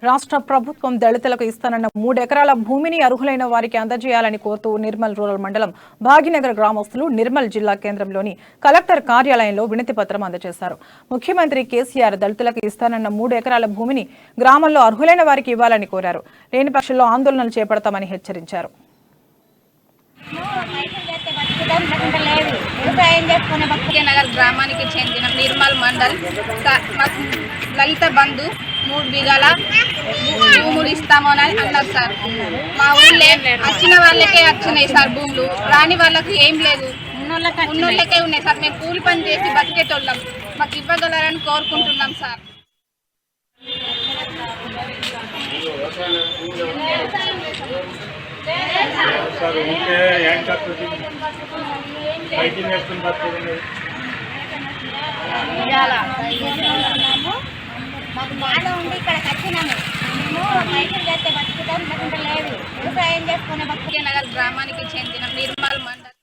రాష్ట్ర ప్రభుత్వం దళితులకు ఇస్తానన్న 3 ఎకరాల భూమిని అర్హులైన వారికి అందజేయాలని కోరుతూ నిర్మల్ రూరల్ మండలం భాగ్యనగర్ గ్రామస్తులు నిర్మల్ జిల్లా కేంద్రంలోని కలెక్టర్ కార్యాలయంలో వినతి పత్రం అందజేశారు. ముఖ్యమంత్రి కేసీఆర్ దళితులకు ఇస్తానన్న 3 ఎకరాల భూమిని గ్రామంలో అర్హులైన వారికి ఇవ్వాలని కోరారు. లేని పక్షంలో ఆందోళనలు చేపడతామని హెచ్చరించారు. భాగ్యనగర్ గ్రామానికి చెందిన నిర్మల్ మండల్ లలిత బంధు 3 బిఘాల భూములు ఇస్తామని అన్నారు సార్. మా ఊళ్ళే వచ్చిన వాళ్ళకే వచ్చినాయి సార్ భూములు, రాని వాళ్ళకి ఏం లేదు, ఉన్నోళ్ళకే ఉన్నాయి సార్. మేము కూలి పని చేసి బతికేటోళ్ళం, మాకు ఇవ్వగలరని కోరుకుంటున్నాం సార్. మాకు బాధ ఉండి ఇక్కడికి వచ్చినాము. మేము పైసలు చేస్తే బతుకుతాం, లేకుంటే లేదు. వ్యవసాయం చేసుకునే భాగ్యనగర్ గ్రామానికి చెందిన నిర్మల్ మండల్